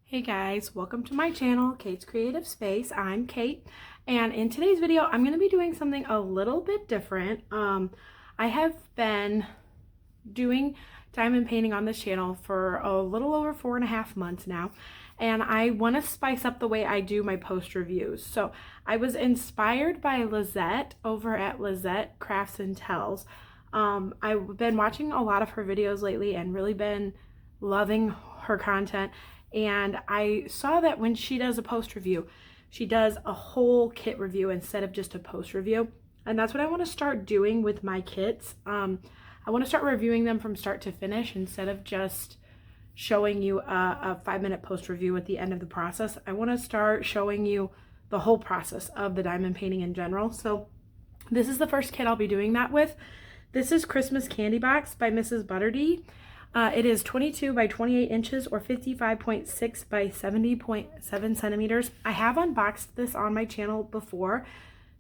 Hey guys, welcome to my channel, Kate's Creative Space. I'm Kate, and in today's video I'm going to be doing something a little bit different. I have been doing diamond painting on this channel for a little over 4.5 months now, and I want to spice up the way I do my post reviews. So I was inspired by Lisette over at Lisette Crafts and Tells. I've been watching a lot of her videos lately and really been loving her content. And I saw that when she does a post review, she does a whole kit review instead of just a post review. And that's what I want to start doing with my kits. I want to start reviewing them from start to finish instead of just showing you a 5-minute post review at the end of the process. I want to start showing you the whole process of the diamond painting in general. So this is the first kit I'll be doing that with. This is Christmas Candy Box by Mrs. Butterdee. It is 22 by 28 inches or 55.6 by 70.7 centimeters. I have unboxed this on my channel before,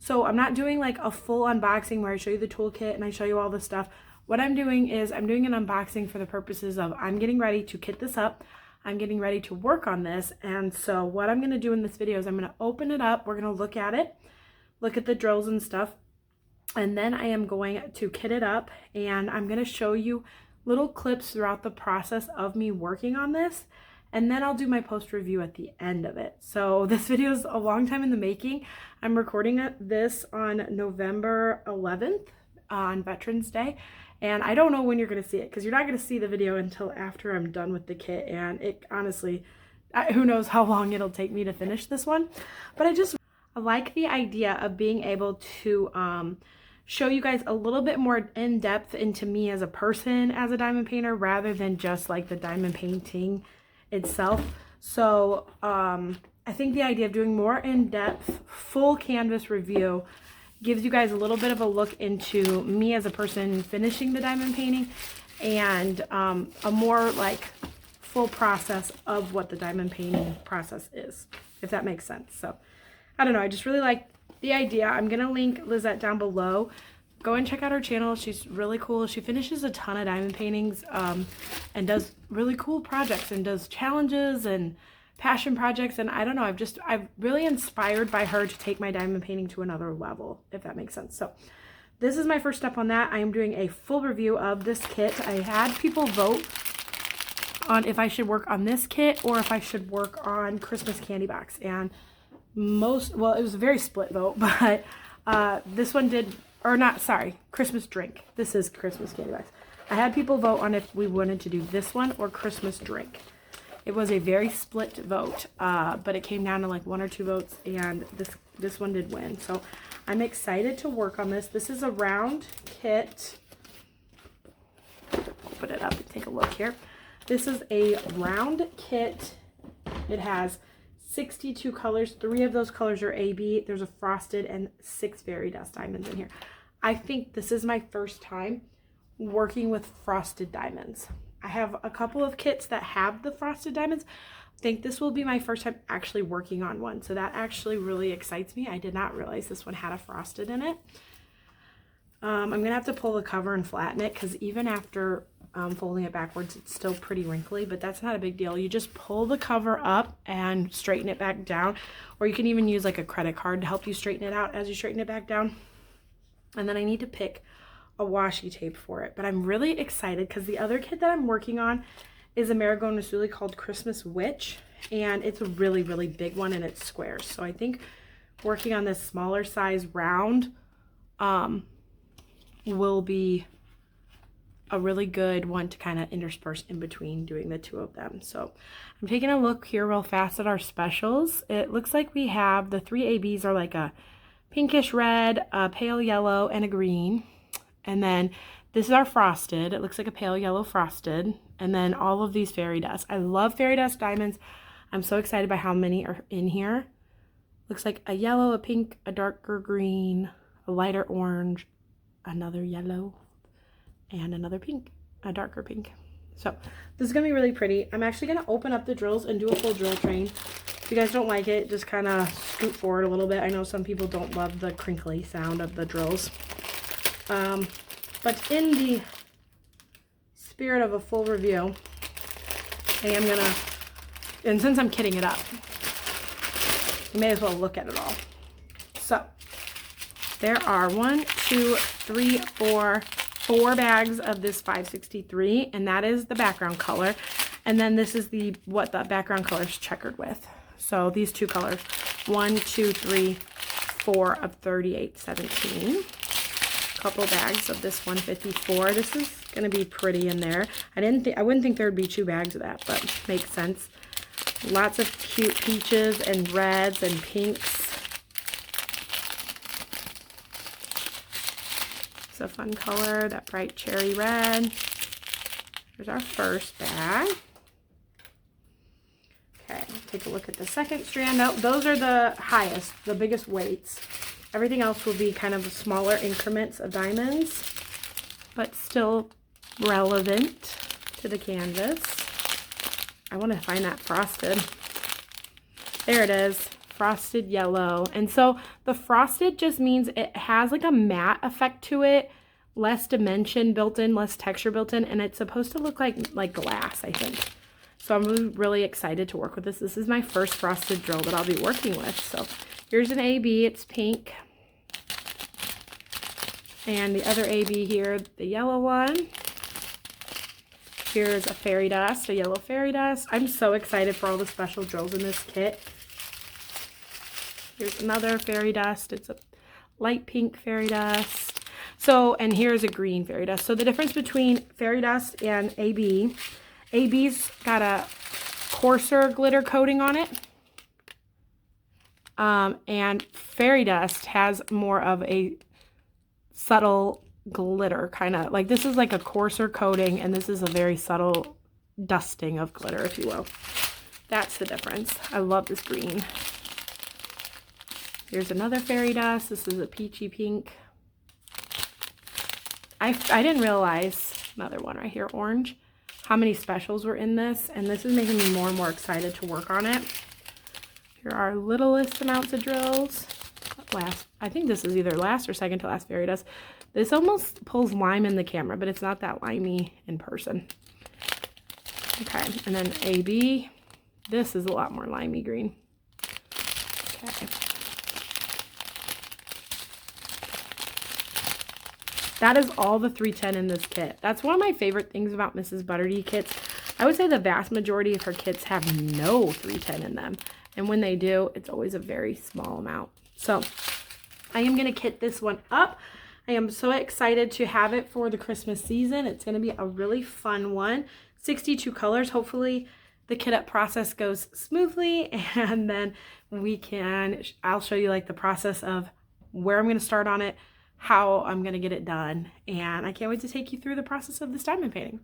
so I'm not doing like a full unboxing where I show you the toolkit and I show you all the stuff. What I'm doing is I'm doing an unboxing for the purposes of I'm getting ready to kit this up. I'm getting ready to work on this, and so what I'm going to do in this video is I'm going to open it up. We're going to look at it, look at the drills and stuff, and then I am going to kit it up, and I'm going to show you little clips throughout the process of me working on this, and then I'll do my post review at the end of it. So this video is a long time in the making. I'm recording this on November 11th on Veterans Day, and I don't know when you're going to see it because you're not going to see the video until after I'm done with the kit, and it honestly, who knows how long it'll take me to finish this one. But I like the idea of being able to show you guys a little bit more in depth into me as a person, as a diamond painter, rather than just like the diamond painting itself. So I think the idea of doing more in-depth full canvas review gives you guys a little bit of a look into me as a person finishing the diamond painting, and a more like full process of what the diamond painting process is, if that makes sense. So I don't know, I just really like the idea. I'm gonna link Lisette down below. Go and check out her channel. She's really cool. She finishes a ton of diamond paintings and does really cool projects and does challenges and passion projects, and I don't know, I'm really inspired by her to take my diamond painting to another level, if that makes sense. So this is my first step on that. I am doing a full review of this kit. I had people vote on if I should work on this kit or if I should work on Christmas Candy Box, and well, it was a very split vote, but this one did, or not, sorry, Christmas Drink. This is Christmas Candy Box. I had people vote on if we wanted to do this one or Christmas Drink. It was a very split vote, but it came down to like 1 or 2 votes, and this one did win. So I'm excited to work on this. This is a round kit. Put it up and take a look here. This is a round kit. It has 62 colors. 3 of those colors are AB. There's a frosted and 6 fairy dust diamonds in here. I think this is my first time working with frosted diamonds. I have a couple of kits that have the frosted diamonds. I think this will be my first time actually working on one, so that actually really excites me. I did not realize this one had a frosted in it. I'm gonna have to pull the cover and flatten it because even after folding it backwards, it's still pretty wrinkly, but that's not a big deal. You just pull the cover up and straighten it back down, or you can even use like a credit card to help you straighten it out as you straighten it back down. And then I need to pick a washi tape for it, but I'm really excited because the other kit that I'm working on is a Marigold Nasuli called Christmas Witch, and it's a really, really big one, and it's squares. So I think working on this smaller size round will be a really good one to kind of intersperse in between doing the 2 of them. So I'm taking a look here real fast at our specials. It looks like we have the 3 ABs are like a pinkish red, a pale yellow, and a green. And then this is our frosted. It looks like a pale yellow frosted. And then all of these fairy dust. I love fairy dust diamonds. I'm so excited by how many are in here. Looks like a yellow, a pink, a darker green, a lighter orange, another yellow, and another pink, a darker pink. So this is gonna be really pretty. I'm actually gonna open up the drills and do a full drill train. If you guys don't like it, just kind of scoot forward a little bit. I know some people don't love the crinkly sound of the drills. But in the spirit of a full review, I am gonna And since I'm kitting it up, you may as well look at it all. So there are 4 bags of this 563, and that is the background color. And then this is what the background color is checkered with. So these 2 colors, 1, 2, 3, 4 of 3817. Couple bags of this 154. This is gonna be pretty in there. I wouldn't think there would be 2 bags of that, but makes sense. Lots of cute peaches and reds and pinks. It's a fun color, that bright cherry red. Here's our first bag. Okay, take a look at the second strand. No, those are the highest, the biggest weights. Everything else will be kind of smaller increments of diamonds, but still relevant to the canvas. I want to find that frosted. There it is, frosted yellow. And so the frosted just means it has like a matte effect to it, less dimension built in, less texture built in, and it's supposed to look like glass, I think. So I'm really excited to work with this. This is my first frosted drill that I'll be working with. So here's an AB, it's pink. And the other AB here, the yellow one. Here's a fairy dust, a yellow fairy dust. I'm so excited for all the special drills in this kit. Here's another fairy dust. It's a light pink fairy dust. So, and here's a green fairy dust. So the difference between fairy dust and AB, AB's got a coarser glitter coating on it. And fairy dust has more of a subtle glitter, kind of like this is like a coarser coating and this is a very subtle dusting of glitter, if you will. That's the difference. I love this green. Here's another fairy dust. This is a peachy pink. I didn't realize, another one right here, orange, how many specials were in this, and this is making me more and more excited to work on it. Here are littlest amounts of drills. I think this is either last or second to last fairy dust. This almost pulls lime in the camera, but it's not that limey in person. Okay, and then AB. This is a lot more limey green. Okay. That is all the 310 in this kit. That's one of my favorite things about Mrs. Butterdy kits. I would say the vast majority of her kits have no 310 in them. And when they do, it's always a very small amount. So I am going to kit this one up. I am so excited to have it for the Christmas season. It's going to be a really fun one. 62 colors. Hopefully the kit up process goes smoothly, and then I'll show you like the process of where I'm going to start on it, how I'm going to get it done, and I can't wait to take you through the process of this diamond painting.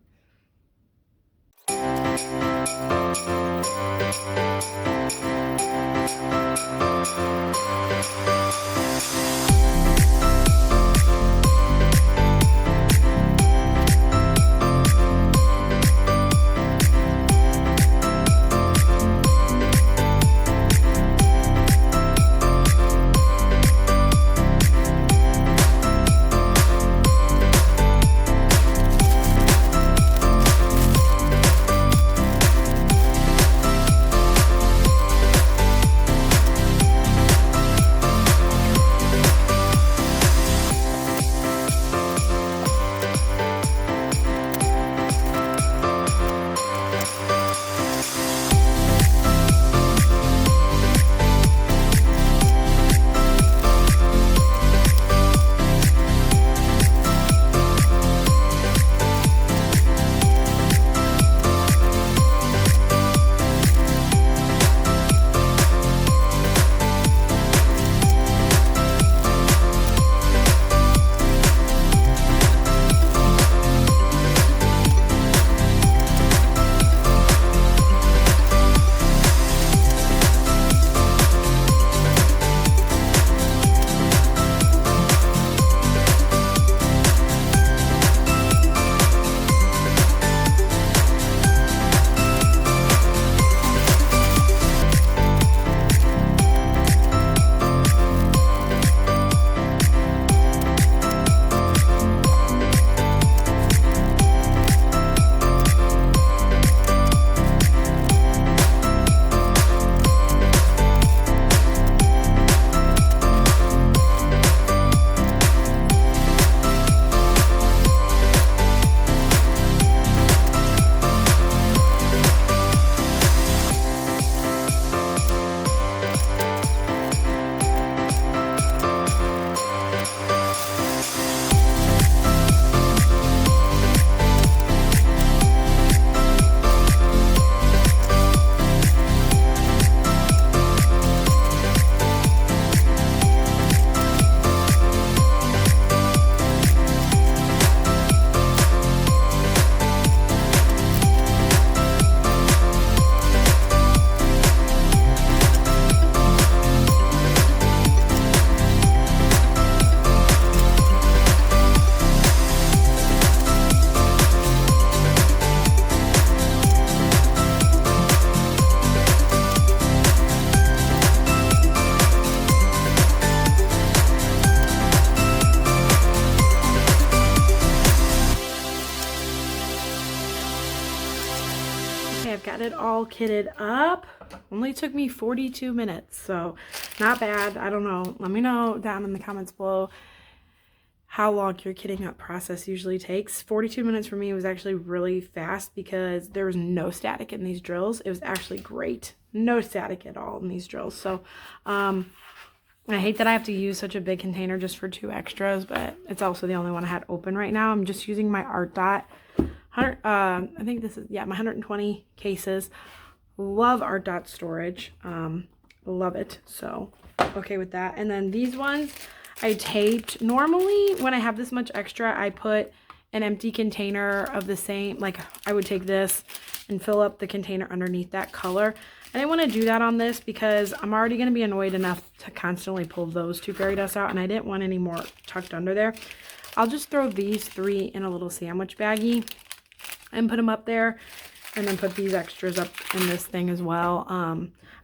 got it all kitted up. Only took me 42 minutes, so not bad. I don't know. Let me know down in the comments below how long your kitting up process usually takes. 42 minutes for me was actually really fast because there was no static in these drills. It was actually great. No static at all in these drills. So I hate that I have to use such a big container just for 2 extras, but it's also the only one I had open right now. I'm just using my Art Dot 100, I think this is, yeah, my 120 cases. Love Art Dot storage. Love it. So okay with that. And then these ones I taped. Normally when I have this much extra, I put an empty container of the same, like I would take this and fill up the container underneath that color. I didn't want to do that on this because I'm already going to be annoyed enough to constantly pull those 2 fairy dust out, and I didn't want any more tucked under there. I'll just throw these 3 in a little sandwich baggie and put them up there, and then put these extras up in this thing as well.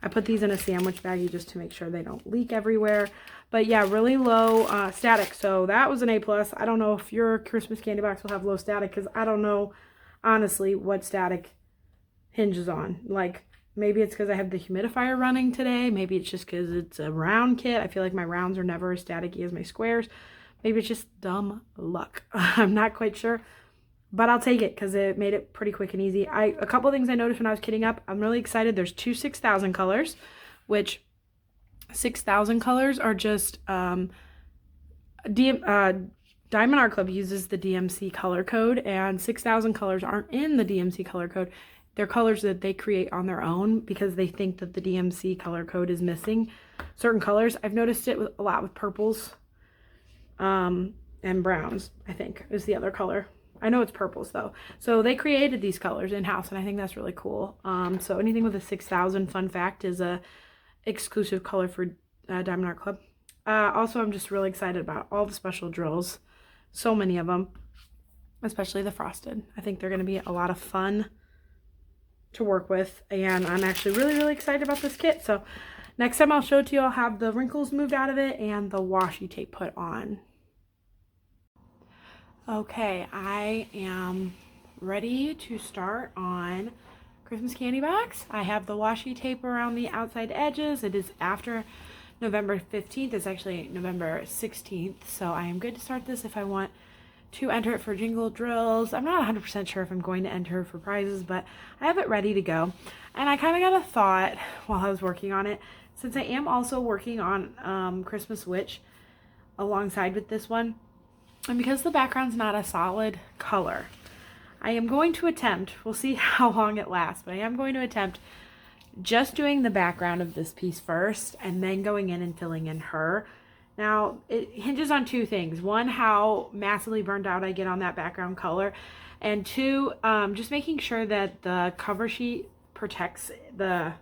I put these in a sandwich baggie just to make sure they don't leak everywhere. But yeah, really low static. So that was an A+. I don't know if your Christmas candy box will have low static, because I don't know, honestly, what static hinges on. Like, maybe it's because I have the humidifier running today. Maybe it's just because it's a round kit. I feel like my rounds are never as staticky as my squares. Maybe it's just dumb luck. I'm not quite sure. But I'll take it because it made it pretty quick and easy. A couple of things I noticed when I was kitting up. I'm really excited. There's 2 6000 colors, which 6000 colors are just Diamond Art Club uses the DMC color code, and 6000 colors aren't in the DMC color code. They're colors that they create on their own because they think that the DMC color code is missing certain colors. I've noticed it a lot with purples and browns, I think, is the other color. I know it's purples though. So they created these colors in-house, and I think that's really cool. So anything with a 6000, fun fact, is a exclusive color for Diamond Art Club. Also, I'm just really excited about all the special drills. So many of them, especially the frosted. I think they're going to be a lot of fun to work with, and I'm actually really excited about this kit. So next time I'll show it to you, I'll have the wrinkles moved out of it and the washi tape put on. Okay, I am ready to start on Christmas candy box. I have the washi tape around the outside edges. It is after November 15th. It's actually November 16th, so I am good to start this if I want to enter it for jingle drills. I'm not 100% sure if I'm going to enter for prizes, but I have it ready to go. And I kind of got a thought while I was working on it, since I am also working on Christmas Witch alongside with this one, and because the background's not a solid color, I am going to attempt, we'll see how long it lasts, but I am going to attempt just doing the background of this piece first and then going in and filling in her. Now, it hinges on 2 things. 1, how massively burned out I get on that background color, and 2, just making sure that the cover sheet protects the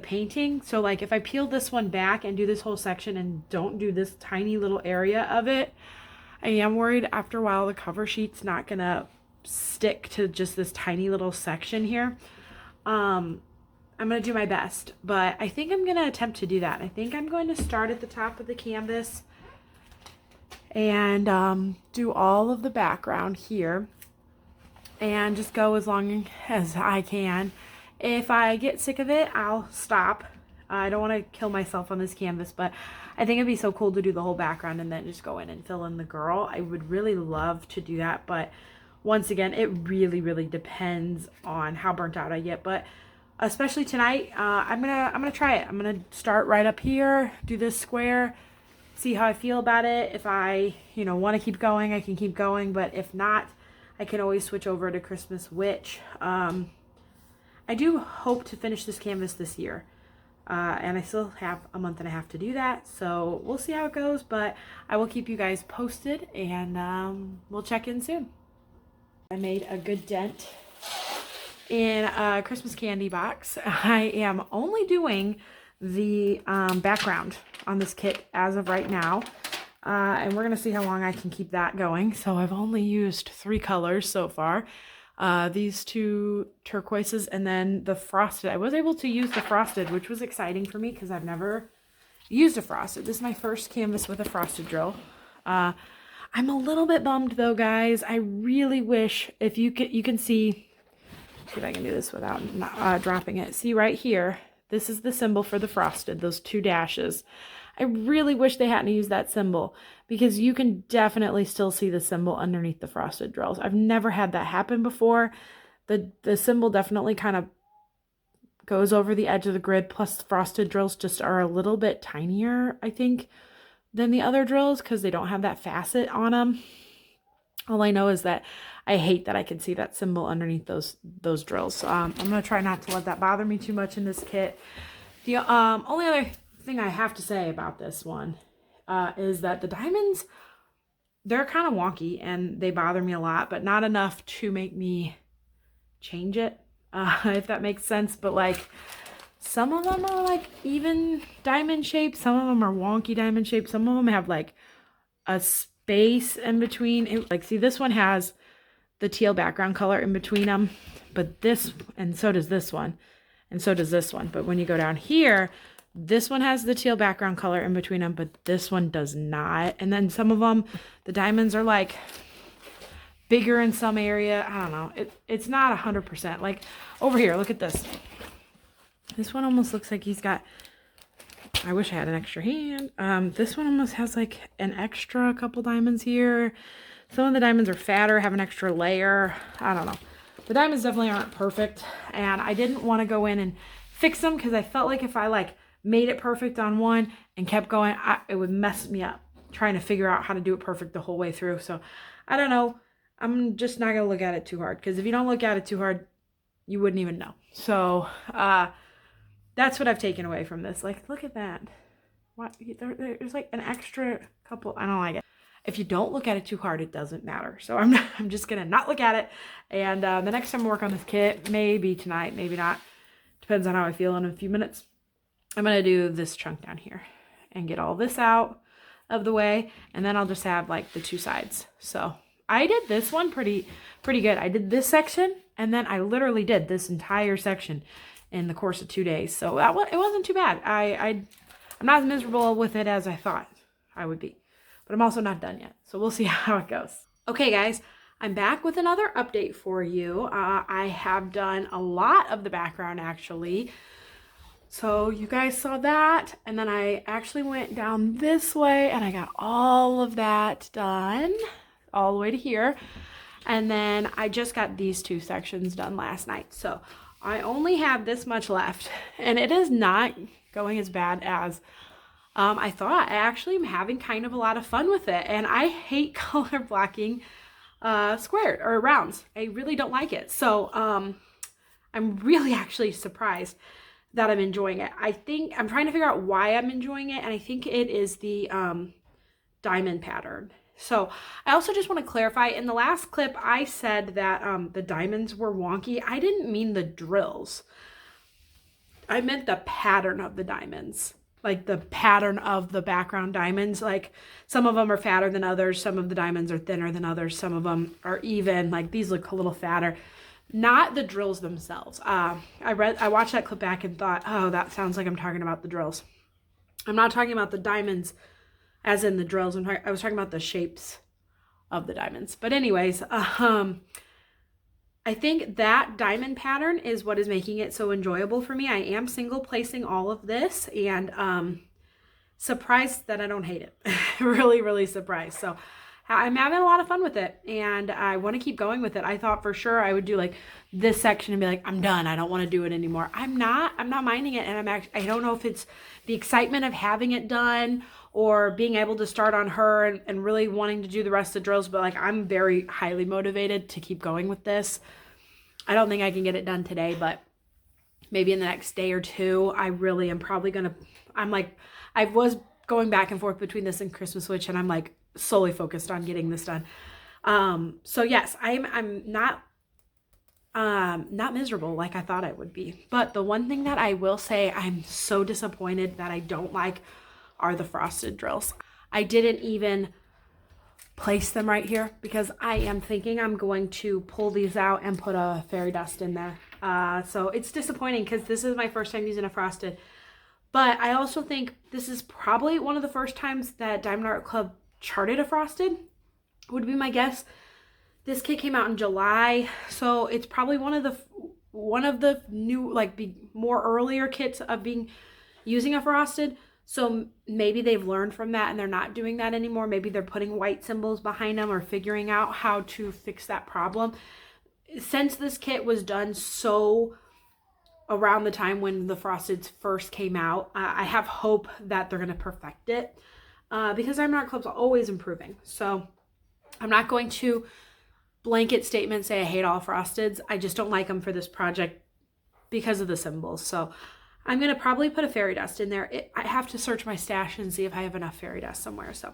painting. So like if I peel this one back and do this whole section and don't do this tiny little area of it, I am worried after a while the cover sheet's not gonna stick to just this tiny little section here. I'm gonna do my best, but I think I'm gonna attempt to do that. I think I'm going to start at the top of the canvas and do all of the background here and just go as long as I can. If I get sick of it, I'll stop. I don't want to kill myself on this canvas, but I think it'd be so cool to do the whole background and then just go in and fill in the girl. I would really love to do that, but once again, it really depends on how burnt out I get. But especially tonight, I'm gonna try it. I'm gonna start right up here, do this square, see how I feel about it. If I, want to keep going, I can keep going, but if not, I can always switch over to Christmas Witch. I do hope to finish this canvas this year. And I still have a month and a half to do that, so we'll see how it goes, but I will keep you guys posted, and we'll check in soon. I made a good dent in a Christmas candy box. I am only doing the background on this kit as of right now, and we're gonna see how long I can keep that going. So I've only used 3 colors so far. These 2 turquoises and then the frosted. I was able to use the frosted, which was exciting for me because I've never used a frosted. This is my first canvas with a frosted drill. I'm a little bit bummed though, guys. I really wish, if you can see see if I can do this without dropping it. See right here, this is the symbol for the frosted, those 2 dashes. I really wish they hadn't used that symbol because you can definitely still see the symbol underneath the frosted drills. I've never had that happen before. The symbol definitely kind of goes over the edge of the grid, plus the frosted drills just are a little bit tinier, I think, than the other drills because they don't have that facet on them. All I know is that I hate that I can see that symbol underneath those drills. So I'm going to try not to let that bother me too much in this kit. The only other thing I have to say about this one is that the diamonds, they're kind of wonky and they bother me a lot, but not enough to make me change it, if that makes sense. But like, some of them are like even diamond shaped, some of them are wonky diamond shaped, some of them have like a space in between. Like, see, this one has the teal background color in between them, but this, and so does this one, and so does this one. But when you go down here, this one has the teal background color in between them, but this one does not. And then some of them, the diamonds are like bigger in some area. I don't know. It's not 100%. Like over here, look at this. This one almost looks like he's got, I wish I had an extra hand. This one almost has like an extra couple diamonds here. Some of the diamonds are fatter, have an extra layer. I don't know. The diamonds definitely aren't perfect, and I didn't want to go in and fix them because I felt like if I like made it perfect on one and kept going, it would mess me up trying to figure out how to do it perfect the whole way through. So I don't know. I'm just not going to look at it too hard, because if you don't look at it too hard, you wouldn't even know. So that's what I've taken away from this. Like, look at that. What? There's like an extra couple. I don't like it. If you don't look at it too hard, it doesn't matter. So I'm just going to not look at it. And the next time I work on this kit, maybe tonight, maybe not. Depends on how I feel in a few minutes. I'm going to do this chunk down here and get all this out of the way. And then I'll just have like the 2 sides. So I did this one pretty good. I did this section, and then I literally did this entire section in the course of 2 days. So it wasn't too bad. I'm not as miserable with it as I thought I would be. But I'm also not done yet. So we'll see how it goes. Okay, guys, I'm back with another update for you. I have done a lot of the background, actually. So you guys saw that. And then I actually went down this way and I got all of that done all the way to here. And then I just got these 2 sections done last night. So I only have this much left, and it is not going as bad as I thought. I actually am having kind of a lot of fun with it, and I hate color blocking squared or rounds. I really don't like it. So I'm really actually surprised that I'm enjoying it. I think I'm trying to figure out why I'm enjoying it, and I think it is the diamond pattern. So I also just want to clarify, in the last clip I said that the diamonds were wonky. I didn't mean the drills. I meant the pattern of the diamonds. Like the pattern of the background diamonds. Like some of them are fatter than others. Some of the diamonds are thinner than others. Some of them are even. Like these look a little fatter. Not the drills themselves. I watched that clip back and thought, oh, that sounds like I'm talking about the drills. I'm not talking about the diamonds as in the drills. I was talking about the shapes of the diamonds. But anyways, I think that diamond pattern is what is making it so enjoyable for me. I am single placing all of this, and surprised that I don't hate it. Really surprised. So I'm having a lot of fun with it, and I want to keep going with it. I thought for sure I would do like this section and be like, I'm done. I don't want to do it anymore. I'm not minding it, and I don't know if it's the excitement of having it done or being able to start on her and really wanting to do the rest of the drills, but like I'm very highly motivated to keep going with this. I don't think I can get it done today, but maybe in the next day or 2. I really am probably gonna, I was going back and forth between this and Christmas Witch, and I'm like solely focused on getting this done. So yes, I'm not miserable like I thought I would be. But the one thing that I will say I'm so disappointed that I don't like are the frosted drills. I didn't even place them right here because I am thinking I'm going to pull these out and put a fairy dust in there. So it's disappointing because this is my first time using a frosted. But I also think this is probably one of the first times that Diamond Art Club charted a frosted, would be my guess. This kit came out in July, so it's probably one of the one of the new, like, more earlier kits of using a frosted. So maybe they've learned from that and they're not doing that anymore. Maybe they're putting white symbols behind them or figuring out how to fix that problem. Since this kit was done so around the time when the frosteds first came out, I have hope that they're going to perfect it, because Diamond Art Club's always improving. So I'm not going to blanket statement say I hate all frosteds. I just don't like them for this project because of the symbols. So I'm going to probably put a fairy dust in there. I have to search my stash and see if I have enough fairy dust somewhere. So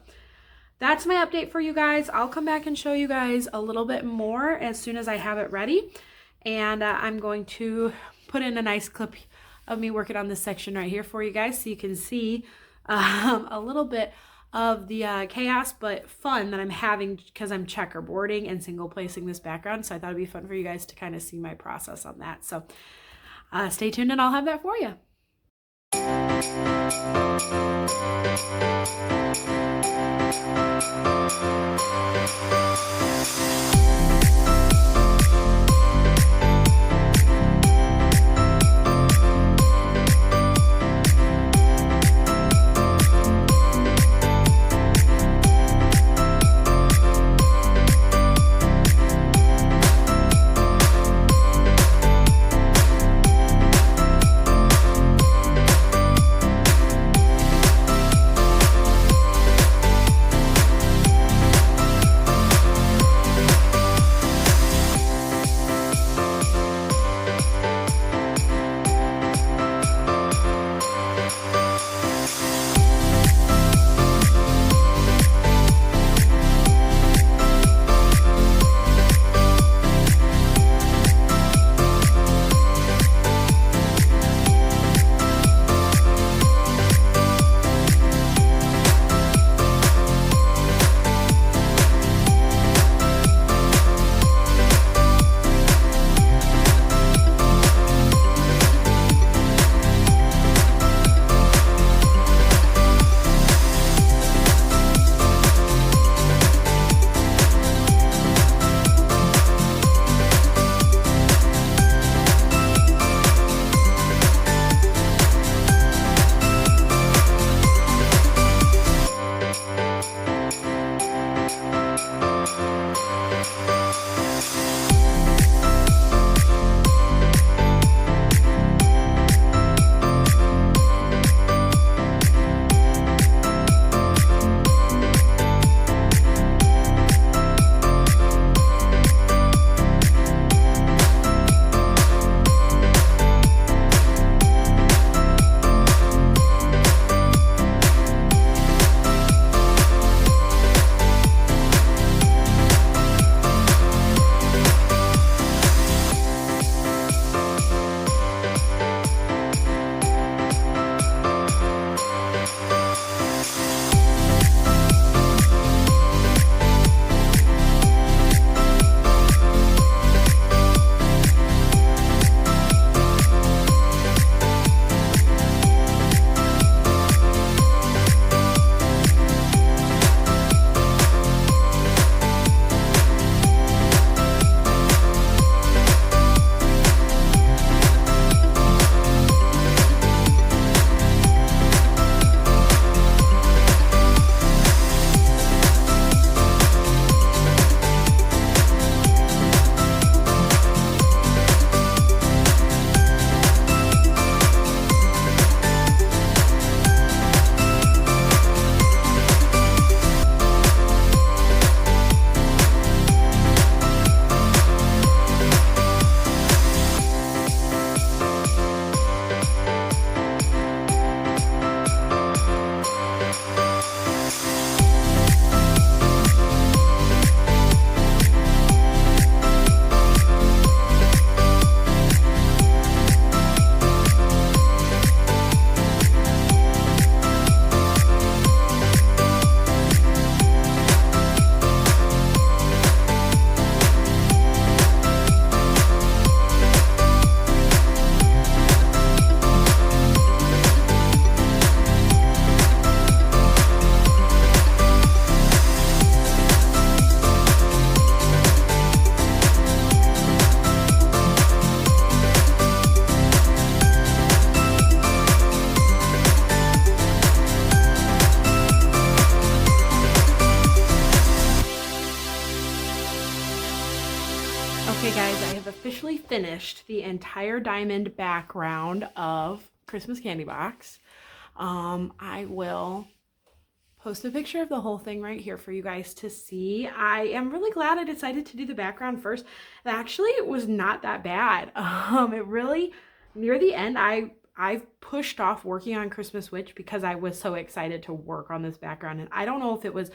that's my update for you guys. I'll come back and show you guys a little bit more as soon as I have it ready. And I'm going to put in a nice clip of me working on this section right here for you guys so you can see a little bit of the chaos but fun that I'm having because I'm checkerboarding and single placing this background. So I thought it'd be fun for you guys to kind of see my process on that. So stay tuned and I'll have that for you. officially finished the entire diamond background of Christmas Candy Box. I will post a picture of the whole thing right here for you guys to see. I am really glad I decided to do the background first. Actually, it was not that bad. It really, near the end, I've pushed off working on Christmas Witch because I was so excited to work on this background. And I don't know if it was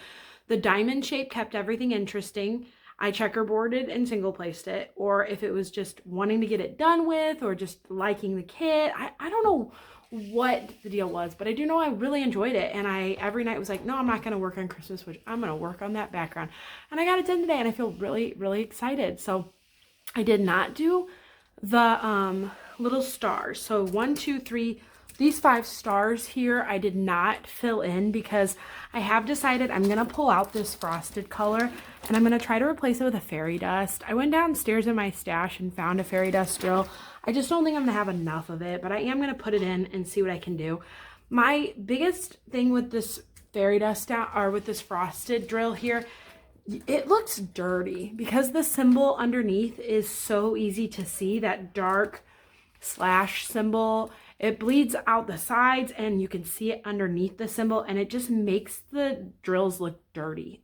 the diamond shape kept everything interesting. I checkerboarded and single placed it, or if it was just wanting to get it done with, or just liking the kit. I don't know what the deal was, but I do know I really enjoyed it. And I every night was like, no, I'm not going to work on Christmas Witch. I'm going to work on that background. And I got it done today, and I feel really, really excited. So I did not do the little stars. So 1, 2, 3, these 5 stars here I did not fill in because I have decided I'm going to pull out this frosted color and I'm going to try to replace it with a fairy dust. I went downstairs in my stash and found a fairy dust drill. I just don't think I'm going to have enough of it, but I am going to put it in and see what I can do. My biggest thing with this fairy dust or with this frosted drill here, it looks dirty because the symbol underneath is so easy to see, that dark slash symbol. It bleeds out the sides and you can see it underneath the symbol, and it just makes the drills look dirty.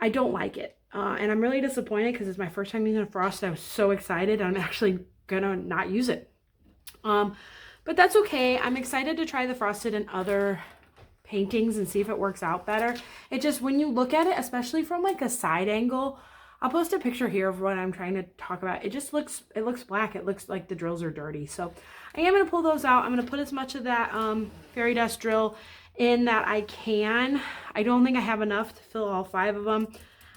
I don't like it. And I'm really disappointed because it's my first time using a frosted. I was so excited. I'm actually gonna not use it. But that's okay. I'm excited to try the frosted in other paintings and see if it works out better. It just, when you look at it, especially from like a side angle, I'll post a picture here of what I'm trying to talk about. It just looks, it looks black. It looks like the drills are dirty. So I am going to pull those out. I'm going to put as much of that fairy dust drill in that I can. I don't think I have enough to fill all 5 of them.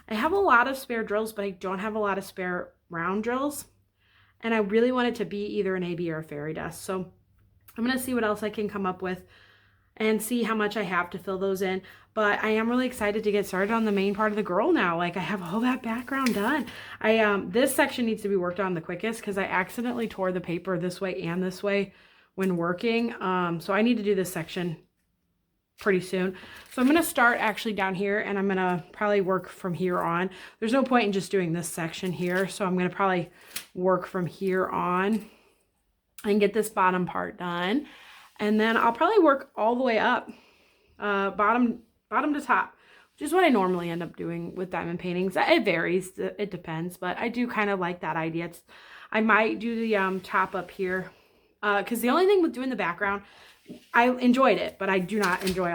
I have a lot of spare drills, but I don't have a lot of spare round drills. And I really want it to be either an AB or a fairy dust. So I'm going to see what else I can come up with and see how much I have to fill those in. But I am really excited to get started on the main part of the girl now. Like, I have all that background done. This section needs to be worked on the quickest because I accidentally tore the paper this way and this way when working. So I need to do this section pretty soon. So I'm going to start actually down here, and I'm going to probably work from here on. There's no point in just doing this section here. So I'm going to probably work from here on and get this bottom part done. And then I'll probably work all the way up, bottom to top, which is what I normally end up doing with diamond paintings. It varies, it depends, but I do kind of like that idea. I might do the top up here, because the only thing with doing the background, I enjoyed it, but I do not enjoy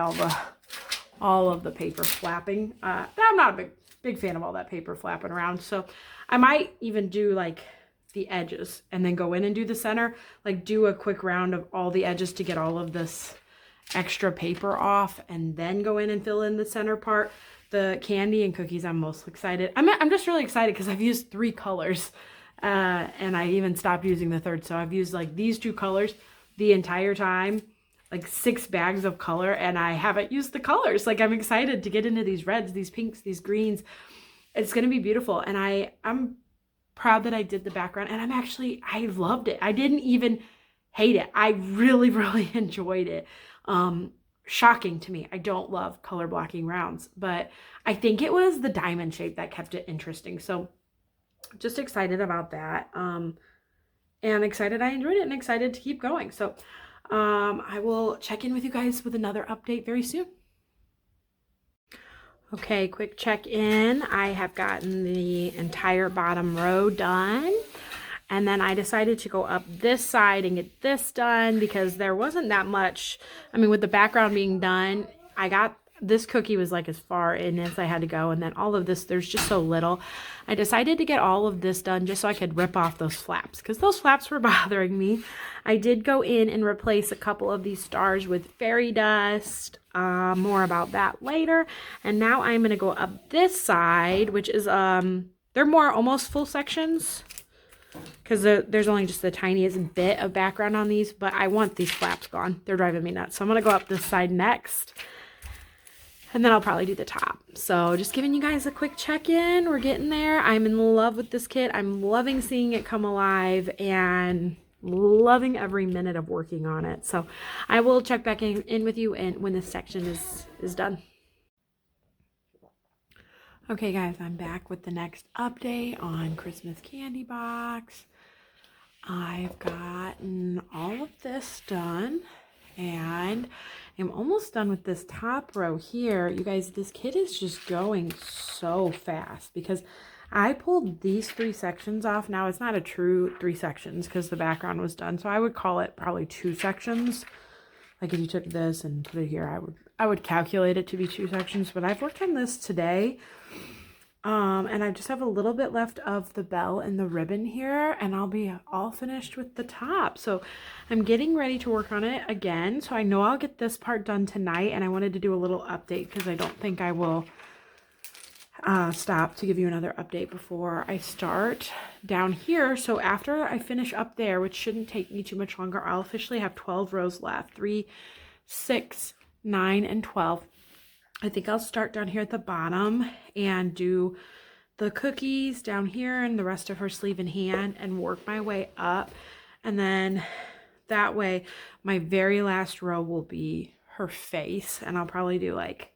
all of the paper flapping. I'm not a big fan of all that paper flapping around, so I might even do like the edges and then go in and do the center, like do a quick round of all the edges to get all of this extra paper off, and then go in and fill in the center part. The candy and cookies, I'm most excited. I'm just really excited because I've used 3 colors, and I even stopped using the third. So I've used like these 2 colors the entire time, like 6 bags of color, and I haven't used the colors. Like, I'm excited to get into these reds, these pinks, these greens. It's going to be beautiful. And I'm proud that I did the background, and I loved it. I didn't even hate it. I really, really enjoyed it. Shocking to me. I don't love color blocking rounds, but I think it was the diamond shape that kept it interesting. So just excited about that. And excited I enjoyed it, and excited to keep going. So I will check in with you guys with another update very soon. Okay, quick check-in. I have gotten the entire bottom row done. And then I decided to go up this side and get this done because there wasn't that much. I mean, with the background being done, this cookie was like as far in as I had to go. And then all of this, there's just so little. I decided to get all of this done just so I could rip off those flaps, because those flaps were bothering me. I did go in and replace a couple of these stars with fairy dust. More about that later. And now I'm going to go up this side, which is, they're more almost full sections, because there's only just the tiniest bit of background on these, but I want these flaps gone. They're driving me nuts. So I'm going to go up this side next, and then I'll probably do the top. So just giving you guys a quick check-in. We're getting there. I'm in love with this kit. I'm loving seeing it come alive and loving every minute of working on it. So I will check back in with you and when this section is done. Okay guys, I'm back with the next update on Christmas candy box. I've gotten all of this done and I'm almost done with this top row here. You guys, this kit is just going so fast because I pulled these 3 sections off. Now it's not a true 3 sections because the background was done, so I would call it probably 2 sections. Like if you took this and put it here, I would calculate it to be 2 sections, but I've worked on this today. And I just have a little bit left of the bell and the ribbon here, and I'll be all finished with the top. So I'm getting ready to work on it again. So I know I'll get this part done tonight, and I wanted to do a little update because I don't think I will stop to give you another update before I start down here. So after I finish up there, which shouldn't take me too much longer, I'll officially have 12 rows left. 3, 6, 9, and 12. I think I'll start down here at the bottom and do the cookies down here and the rest of her sleeve and hand and work my way up. And then that way my very last row will be her face, and I'll probably do like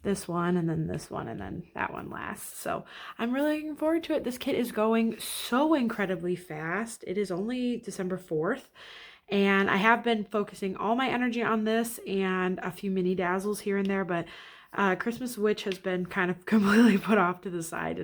this one and then this one and then that one last. So I'm really looking forward to it. This kit is going so incredibly fast. It is only December 4th. And I have been focusing all my energy on this and a few mini dazzles here and there, but Christmas Witch has been kind of completely put off to the side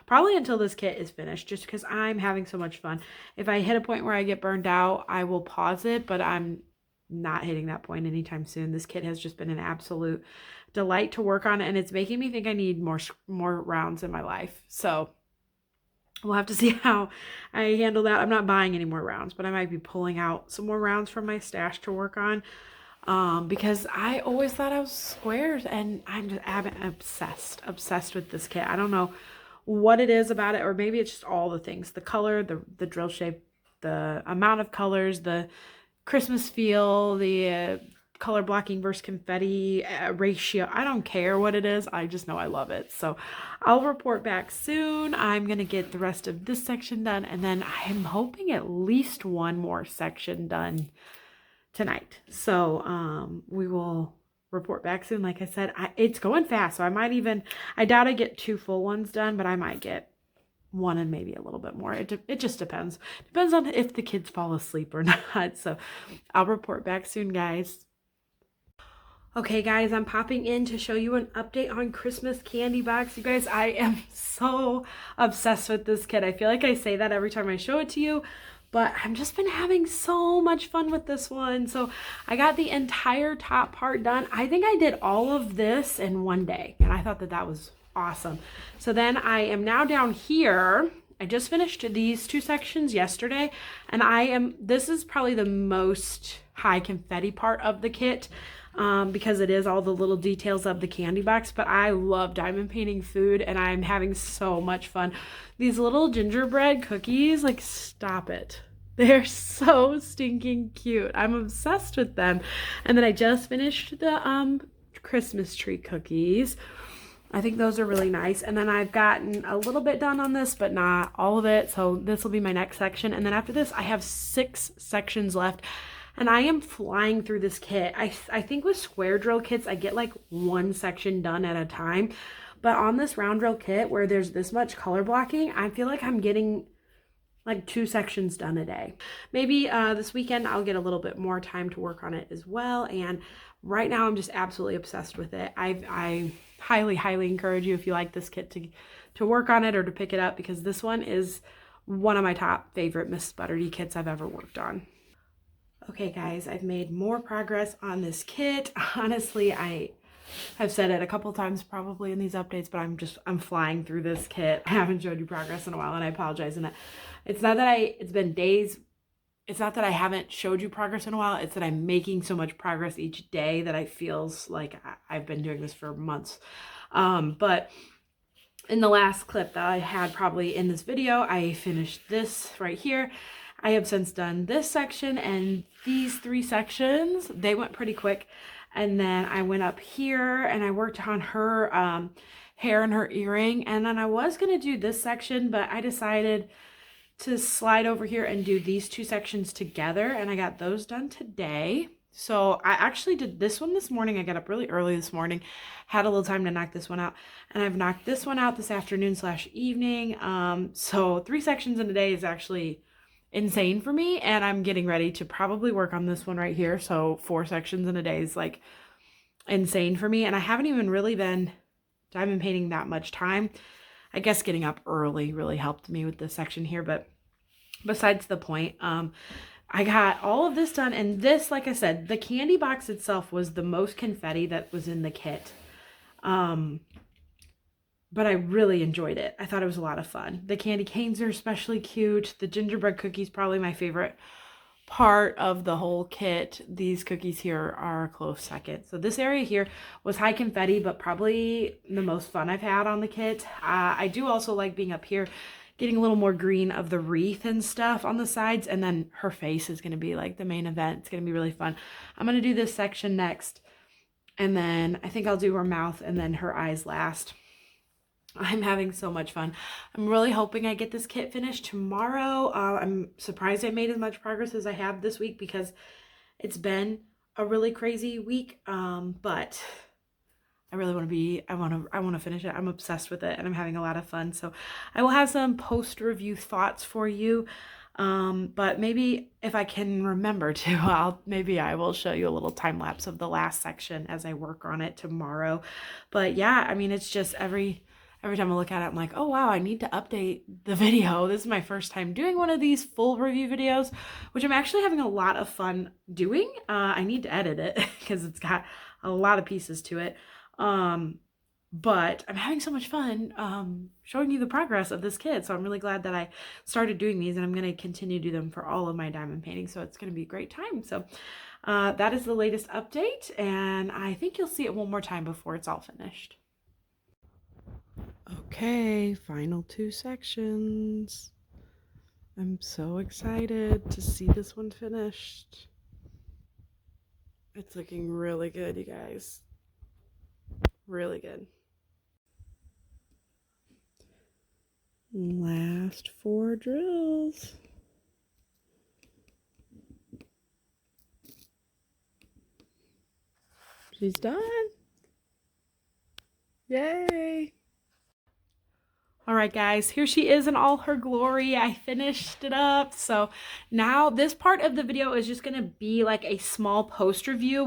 probably until this kit is finished, just because I'm having so much fun. If I hit a point where I get burned out, I will pause it, but I'm not hitting that point anytime soon. This kit has just been an absolute delight to work on, and it's making me think I need more rounds in my life. So we'll have to see how I handle that. I'm not buying any more rounds, but I might be pulling out some more rounds from my stash to work on. Because I always thought I was squares, and I'm just obsessed with this kit. I don't know what it is about it, or maybe it's just all the things, the color, the drill shape, the amount of colors, the Christmas feel, the color blocking versus confetti ratio. I don't care what it is. I just know I love it. So I'll report back soon. I'm going to get the rest of this section done, and then I'm hoping at least one more section done tonight. So we will report back soon. Like I said, it's going fast, so I doubt I get 2 full ones done, but I might get 1 and maybe a little bit more. It just depends on if the kids fall asleep or not. So I'll report back soon, guys. Okay guys, I'm popping in to show you an update on Christmas candy box. You guys, I am so obsessed with this kit. I feel like I say that every time I show it to you, but I've just been having so much fun with this one. So I got the entire top part done. I think I did all of this in one day, and I thought that was awesome. So then I am now down here. I just finished these 2 sections yesterday, and this is probably the most high confetti part of the kit. Because it is all the little details of the candy box, but I love diamond painting food, and I'm having so much fun. These little gingerbread cookies, like, stop it. They're so stinking cute. I'm obsessed with them. And then I just finished the Christmas tree cookies. I think those are really nice. And then I've gotten a little bit done on this, but not all of it. So this will be my next section. And then after this, I have 6 sections left. And I am flying through this kit. I think with square drill kits, I get like 1 section done at a time. But on this round drill kit, where there's this much color blocking, I feel like I'm getting like 2 sections done a day. Maybe this weekend I'll get a little bit more time to work on it as well. And right now I'm just absolutely obsessed with it. I highly, highly encourage you, if you like this kit, to work on it or to pick it up, because this one is one of my top favorite Miss Butterdy kits I've ever worked on. Okay guys, I've made more progress on this kit. Honestly, I've said it a couple times probably in these updates, but I'm flying through this kit. I haven't showed you progress in a while, and I apologize. And it's not that it's been days. It's not that I haven't showed you progress in a while. It's that I'm making so much progress each day that I feels like I've been doing this for months. But in the last clip that I had probably in this video, I finished this right here. I have since done this section and these 3 sections. They went pretty quick. And then I went up here and I worked on her hair and her earring. And then I was going to do this section, but I decided to slide over here and do these 2 sections together. And I got those done today. So I actually did this one this morning. I got up really early this morning, had a little time to knock this one out, and I've knocked this one out this afternoon / evening. So 3 sections in a day is actually insane for me, and I'm getting ready to probably work on this one right here. So 4 sections in a day is like insane for me, and I haven't even really been diamond painting that much time. I guess getting up early really helped me with this section here, but besides the point, I got all of this done, and this, like I said, the candy box itself was the most confetti that was in the kit. But I really enjoyed it. I thought it was a lot of fun. The candy canes are especially cute. The gingerbread cookies, probably my favorite part of the whole kit. These cookies here are a close second. So this area here was high confetti, but probably the most fun I've had on the kit. I do also like being up here, getting a little more green of the wreath and stuff on the sides, and then her face is going to be like the main event. It's going to be really fun. I'm going to do this section next, and then I think I'll do her mouth and then her eyes last. I'm having so much fun. I'm really hoping I get this kit finished tomorrow. I'm surprised I made as much progress as I have this week because it's been a really crazy week. But I really want to I want to finish it. I'm obsessed with it and I'm having a lot of fun. So I will have some post-review thoughts for you. But maybe if I can remember to, maybe I will show you a little time lapse of the last section as I work on it tomorrow. But yeah, I mean, it's just every time I look at it, I'm like, oh wow, I need to update the video. This is my first time doing one of these full review videos, which I'm actually having a lot of fun doing. I need to edit it because it's got a lot of pieces to it. But I'm having so much fun showing you the progress of this kit. So I'm really glad that I started doing these, and I'm going to continue to do them for all of my diamond paintings. So it's going to be a great time. So that is the latest update, and I think you'll see it one more time before it's all finished. Okay, final 2 sections. I'm so excited to see this one finished. It's looking really good, you guys. Really good. Last 4 drills. She's done. Yay. All right, guys, here she is in all her glory. I finished it up. So now this part of the video is just going to be like a small post review.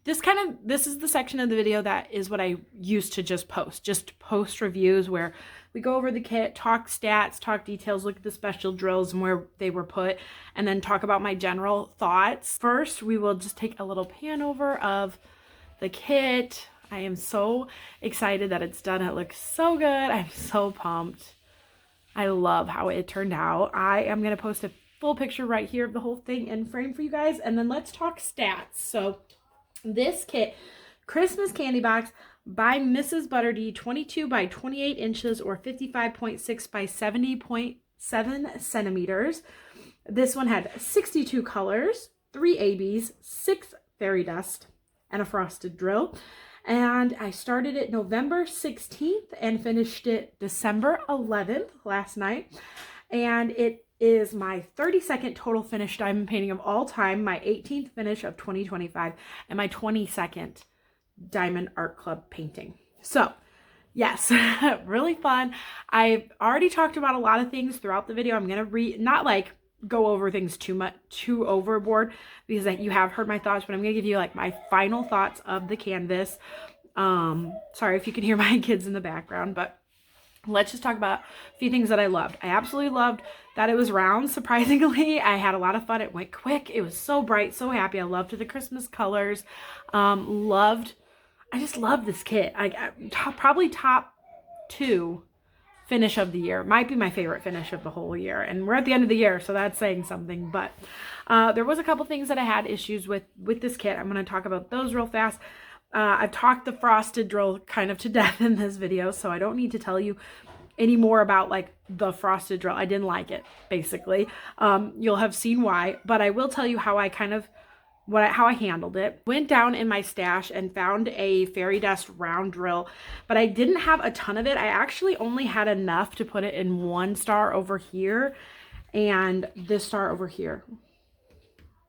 This is the section of the video that is what I used to just post reviews, where we go over the kit, talk stats, talk details, look at the special drills and where they were put, and then talk about my general thoughts. First, we will just take a little pan over of the kit. I am so excited that it's done. It looks so good. I'm so pumped. I love how it turned out. I am going to post a full picture right here of the whole thing in frame for you guys. And then let's talk stats. So this kit, Christmas candy box by Mrs. Butterdee, 22 by 28 inches or 55.6 by 70.7 centimeters. This one had 62 colors, 3 ABs, 6 fairy dust, and a frosted drill. And I started it November 16th and finished it December 11th last night. And it is my 32nd total finished diamond painting of all time, my 18th finish of 2025, and my 22nd Diamond Art Club painting. So yes, really fun. I've already talked about a lot of things throughout the video. I'm going to not like go over things too overboard, because you have heard my thoughts, but I'm gonna give you like my final thoughts of the canvas. Sorry if you can hear my kids in the background, but let's just talk about a few things that I loved. I absolutely loved that it was round. Surprisingly, I had a lot of fun. It went quick. It was so bright, so happy. I loved the Christmas colors. I just love this kit. Probably top 2 finish of the year. Might be my favorite finish of the whole year, and we're at the end of the year, so that's saying something. But there was a couple things that I had issues with this kit. I'm going to talk about those real fast. I've talked the frosted drill kind of to death in this video, so I don't need to tell you any more about like the frosted drill. I didn't like it, basically. You'll have seen why, but I will tell you how I how I handled it. Went down in my stash and found a fairy dust round drill, but I didn't have a ton of it. I actually only had enough to put it in one star over here and this star over here.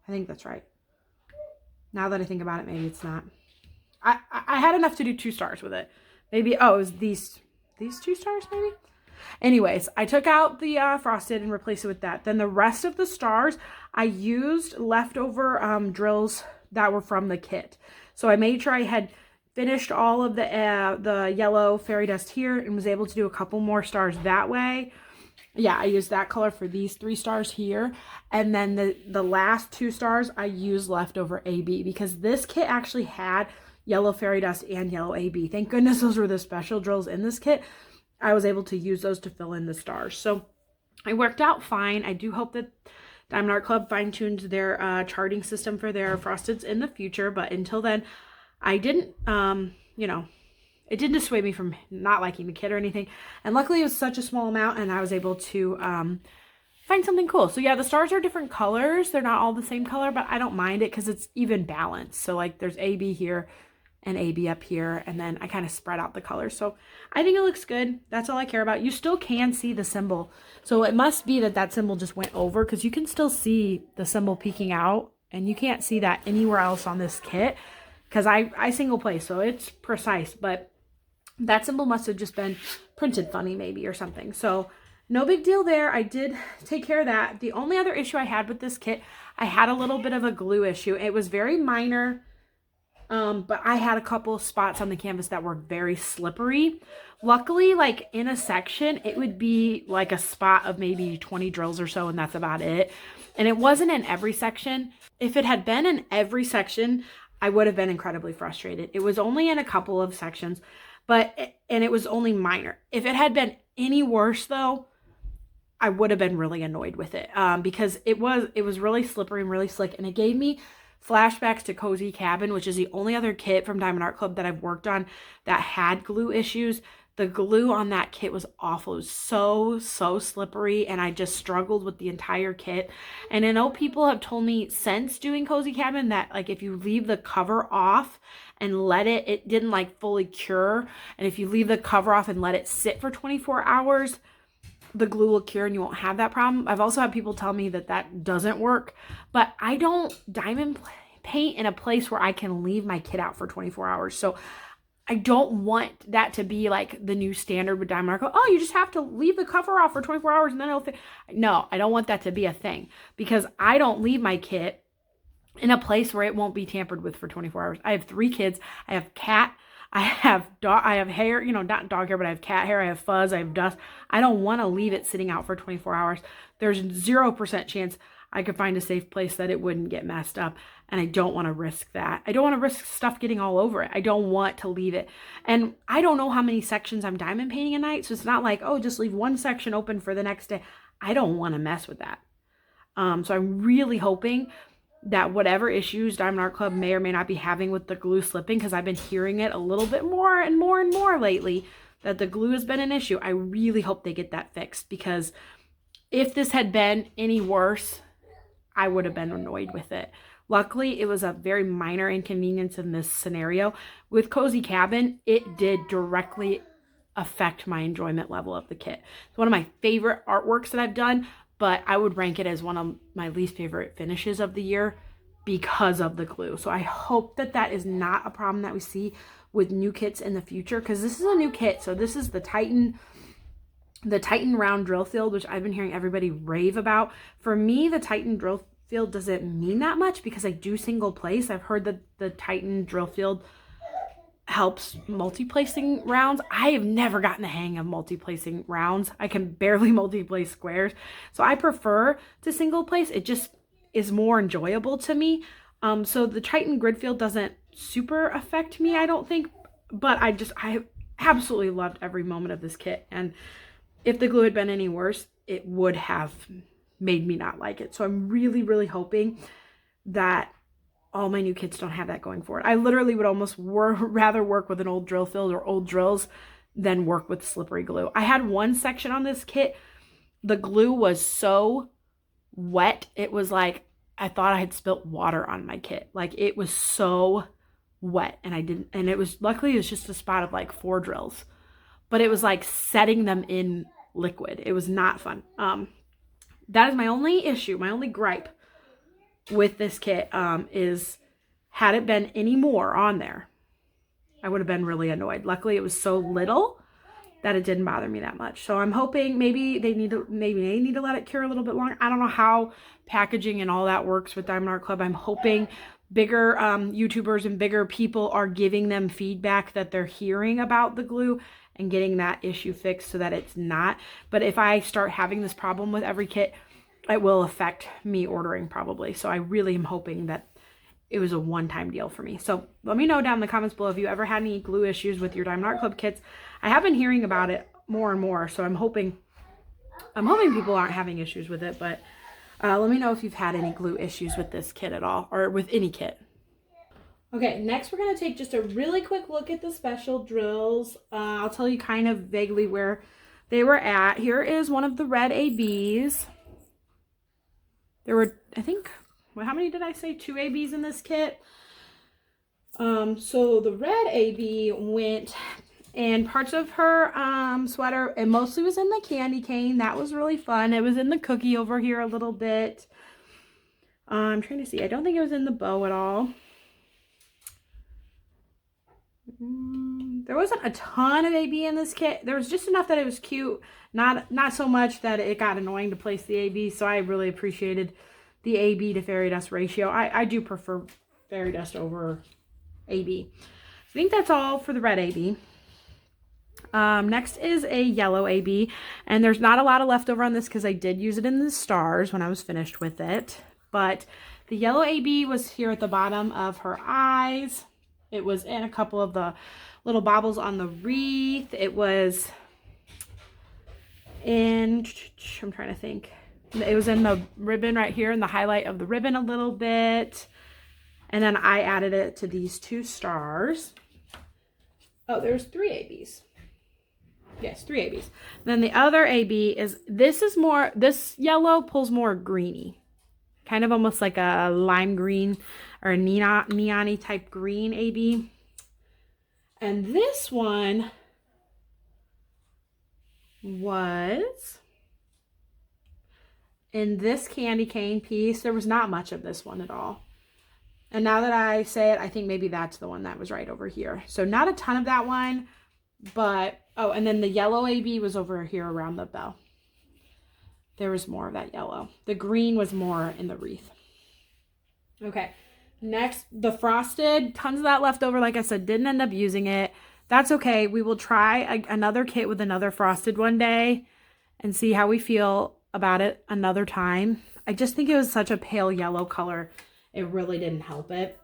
I think that's right. Now that I think about it, maybe it's not. I had enough to do 2 stars with it. Maybe, oh, it was these 2 stars maybe? Anyways, I took out the frosted and replaced it with that. Then the rest of the stars, I used leftover drills that were from the kit. So I made sure I had finished all of the yellow fairy dust here and was able to do a couple more stars that way. Yeah, I used that color for these 3 stars here. And then the last 2 stars, I used leftover AB because this kit actually had yellow fairy dust and yellow AB. Thank goodness those were the special drills in this kit. I was able to use those to fill in the stars. So it worked out fine. I do hope that Diamond Art Club fine-tunes their charting system for their frosteds in the future. But until then, I didn't, you know, it didn't dissuade me from not liking the kit or anything. And luckily it was such a small amount and I was able to find something cool. So yeah, the stars are different colors. They're not all the same color, but I don't mind it because it's even balanced. So like there's AB here and AB up here, and then I kind of spread out the colors. So I think it looks good. That's all I care about. You still can see the symbol. So it must be that that symbol just went over because you can still see the symbol peeking out, and you can't see that anywhere else on this kit because I single place, so it's precise, but that symbol must have just been printed funny maybe or something. So no big deal there. I did take care of that. The only other issue I had with this kit, I had a little bit of a glue issue. It was very minor. But I had a couple spots on the canvas that were very slippery. Luckily, like in a section, it would be like a spot of maybe 20 drills or so, and that's about it. And it wasn't in every section. If it had been in every section, I would have been incredibly frustrated. It was only in a couple of sections, and it was only minor. If it had been any worse though, I would have been really annoyed with it, because it was really slippery and really slick, and it gave me flashbacks to Cozy Cabin, which is the only other kit from Diamond Art Club that I've worked on that had glue issues. The glue on that kit was awful. It was so slippery, and I just struggled with the entire kit. And I know people have told me since doing Cozy Cabin that like if you leave the cover off and let it didn't like fully cure. And if you leave the cover off and let it sit for 24 hours, the glue will cure and you won't have that problem. I've also had people tell me that that doesn't work, but I don't diamond paint in a place where I can leave my kit out for 24 hours. So I don't want that to be like the new standard with Diamond Art Club. Oh, you just have to leave the cover off for 24 hours and then it'll fit. No, I don't want that to be a thing because I don't leave my kit in a place where it won't be tampered with for 24 hours. I have 3 kids. I have cat. I have dog, I have hair, you know, not dog hair, but I have cat hair, I have fuzz, I have dust. I don't want to leave it sitting out for 24 hours. There's 0% chance I could find a safe place that it wouldn't get messed up. And I don't want to risk that. I don't want to risk stuff getting all over it. I don't want to leave it. And I don't know how many sections I'm diamond painting a night. So it's not like, oh, just leave one section open for the next day. I don't want to mess with that. So I'm really hoping that whatever issues Diamond Art Club may or may not be having with the glue slipping, because I've been hearing it a little bit more and more and more lately, that the glue has been an issue. I really hope they get that fixed, because if this had been any worse, I would have been annoyed with it. Luckily, it was a very minor inconvenience in this scenario. With Cozy Cabin, it did directly affect my enjoyment level of the kit. It's one of my favorite artworks that I've done, but I would rank it as one of my least favorite finishes of the year because of the glue. So I hope that that is not a problem that we see with new kits in the future, because this is a new kit. So this is the Titan round drill field, which I've been hearing everybody rave about. For me, the Titan drill field doesn't mean that much because I do single place. I've heard that the Titan drill field helps multi-placing rounds. I have never gotten the hang of multi-placing rounds. I can barely multi-place squares. So I prefer to single place. It just is more enjoyable to me. So the Titan grid field doesn't super affect me, I don't think, but I absolutely loved every moment of this kit. And if the glue had been any worse, it would have made me not like it. So I'm really, really hoping that all my new kits don't have that going for it. I literally would almost rather work with an old drill field or old drills than work with slippery glue. I had one section on this kit. The glue was so wet. It was like, I thought I had spilt water on my kit. Like, it was so wet, and luckily it was just a spot of like 4 drills, but it was like setting them in liquid. It was not fun. That is my only issue, my only gripe with this kit, is had it been any more on there, I would have been really annoyed. Luckily, it was so little that it didn't bother me that much. So I'm hoping maybe they need to let it cure a little bit longer. I don't know how packaging and all that works with Diamond Art Club. I'm hoping bigger YouTubers and bigger people are giving them feedback that they're hearing about the glue and getting that issue fixed so that it's not. But if I start having this problem with every kit, it will affect me ordering probably. So I really am hoping that it was a one-time deal for me. So let me know down in the comments below if you ever had any glue issues with your Diamond Art Club kits. I have been hearing about it more and more, so I'm hoping people aren't having issues with it, but let me know if you've had any glue issues with this kit at all, or with any kit. Okay, next we're going to take just a really quick look at the special drills. I'll tell you kind of vaguely where they were at. Here is one of the red ABs. There were, I think, well, how many did I say? 2 ABs in this kit. So the red AB went in parts of her sweater. It mostly was in the candy cane. That was really fun. It was in the cookie over here a little bit. I'm trying to see. I don't think it was in the bow at all. There wasn't a ton of AB in this kit. There was just enough that it was cute. Not so much that it got annoying to place the AB. So I really appreciated the AB to fairy dust ratio. I do prefer fairy dust over AB. I think that's all for the red AB. Next is a yellow AB, and there's not a lot of leftover on this because I did use it in the stars when I was finished with it. But the yellow AB was here at the bottom of her eyes. It was in a couple of the little baubles on the wreath. It was in, I'm trying to think. It was in the ribbon right here, in the highlight of the ribbon a little bit. And then I added it to these 2 stars. Oh, there's 3 ABs. Yes, 3 ABs. Then the other AB is, this yellow pulls more greeny. Kind of almost like a lime green or a neon-y type green AB. And this one was in this candy cane piece. There was not much of this one at all. And now that I say it, I think maybe that's the one that was right over here. So not a ton of that one, but, oh, and then the yellow AB was over here around the bell. There was more of that yellow. The green was more in the wreath. Okay, next, the frosted, tons of that left over. Like I said, didn't end up using it. That's okay. We will try another kit with another frosted one day and see how we feel about it another time. I just think it was such a pale yellow color. It really didn't help it.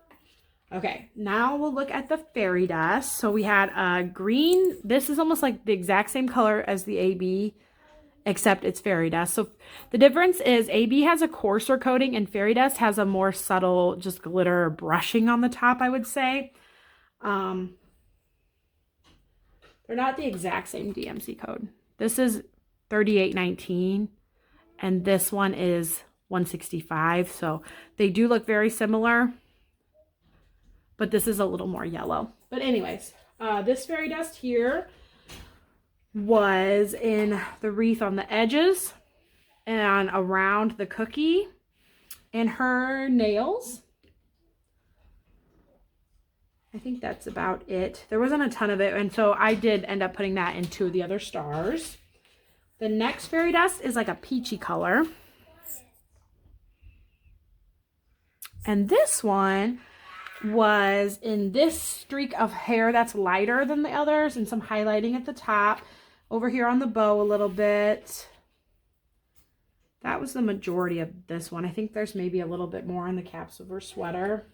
Okay, now we'll look at the fairy dust. So we had green. This is almost like the exact same color as the AB, except it's fairy dust. So the difference is AB has a coarser coating and fairy dust has a more subtle, just glitter brushing on the top, I would say. They're not the exact same DMC code. This is 3819 and this one is 165. So they do look very similar, but this is a little more yellow. But anyways, this fairy dust here was in the wreath on the edges and around the cookie and her nails. I think that's about it. There wasn't a ton of it, and so I did end up putting that in 2 of the other stars. The next fairy dust is like a peachy color. And this one was in this streak of hair that's lighter than the others and some highlighting at the top. Over here on the bow a little bit. That was the majority of this one. I think there's maybe a little bit more on the caps of her sweater.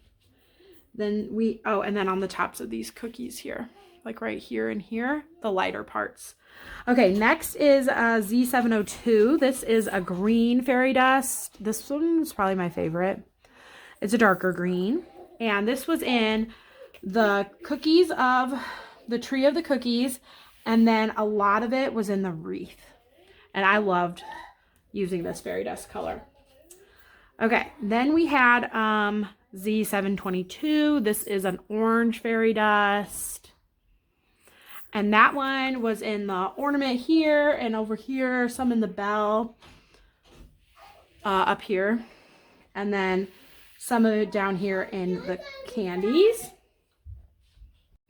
Then and then on the tops of these cookies here. Like right here and here, the lighter parts. Okay, next is Z702. This is a green fairy dust. This one is probably my favorite. It's a darker green. And this was in the cookies of the tree of the cookies. And then a lot of it was in the wreath. And I loved using this fairy dust color. Okay, then we had Z722. This is an orange fairy dust. And that one was in the ornament here and over here, some in the bell up here. And then some of it down here in the candies.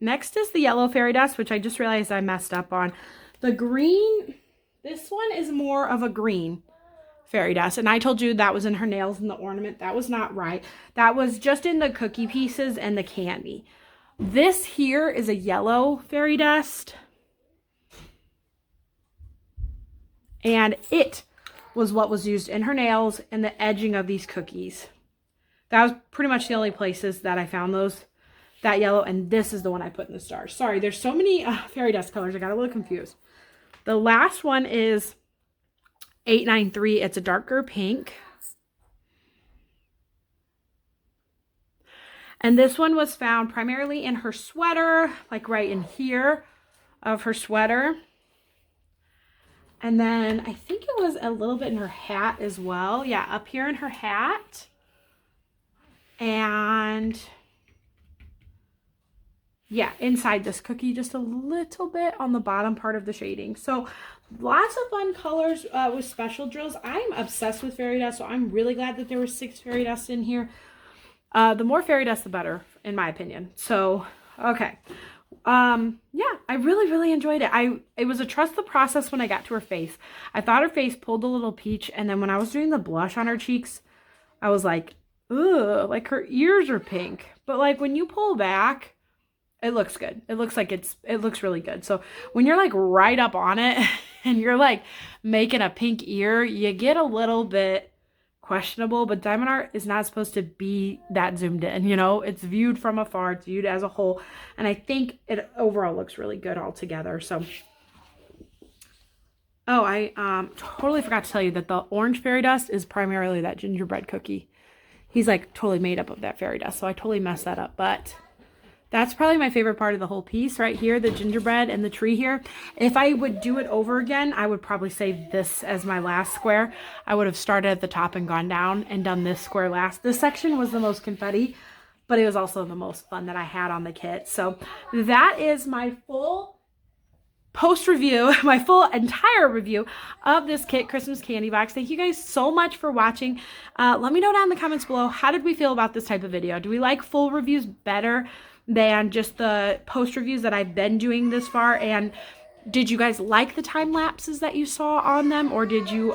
Next is the yellow fairy dust, which I just realized I messed up on. The green, this one is more of a green fairy dust. And I told you that was in her nails and the ornament. That was not right. That was just in the cookie pieces and the candy. This here is a yellow fairy dust. And it was what was used in her nails and the edging of these cookies. That was pretty much the only places that I found those. That yellow, and this is the one I put in the stars. Sorry, there's so many fairy dust colors. I got a little confused. The last one is 893. It's a darker pink. And this one was found primarily in her sweater, like right in here of her sweater. And then I think it was a little bit in her hat as well. Yeah, up here in her hat. And yeah, inside this cookie, just a little bit on the bottom part of the shading. So lots of fun colors with special drills. I'm obsessed with fairy dust, so I'm really glad that there were 6 fairy dust in here. The more fairy dust, the better, in my opinion. So, okay. Yeah, I really enjoyed it. It was a trust the process when I got to her face. I thought her face pulled a little peach, and then when I was doing the blush on her cheeks, I was like, ugh, like her ears are pink. But like when you pull back, it looks good. It looks like it looks really good. So when you're like right up on it and you're like making a pink ear, you get a little bit questionable, but diamond art is not supposed to be that zoomed in, you know? It's viewed from afar, it's viewed as a whole, and I think it overall looks really good all together. So, oh, I totally forgot to tell you that the orange fairy dust is primarily that gingerbread cookie. He's like totally made up of that fairy dust, so I totally messed that up, but that's probably my favorite part of the whole piece right here, the gingerbread and the tree here. If I would do it over again, I would probably save this as my last square. I would have started at the top and gone down and done this square last. This section was the most confetti, but it was also the most fun that I had on the kit. So that is my full post review, my full entire review of this kit Christmas candy box. Thank you guys so much for watching. Let me know down in the comments below, how did we feel about this type of video? Do we like full reviews better than just the post reviews that I've been doing this far? And did you guys like the time lapses that you saw on them, or did you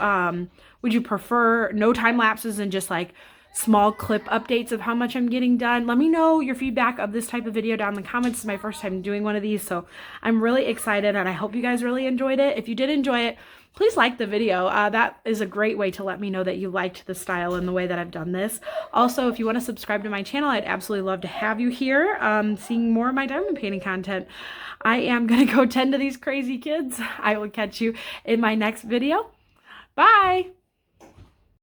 would you prefer no time lapses and just like small clip updates of how much I'm getting done? Let me know your feedback of this type of video down in the comments. It's my first time doing one of these, so I'm really excited, and I hope you guys really enjoyed it. If you did enjoy it, please like the video. That is a great way to let me know that you liked the style and the way that I've done this. Also, if you want to subscribe to my channel, I'd absolutely love to have you here seeing more of my diamond painting content. I am going to go tend to these crazy kids. I will catch you in my next video. Bye!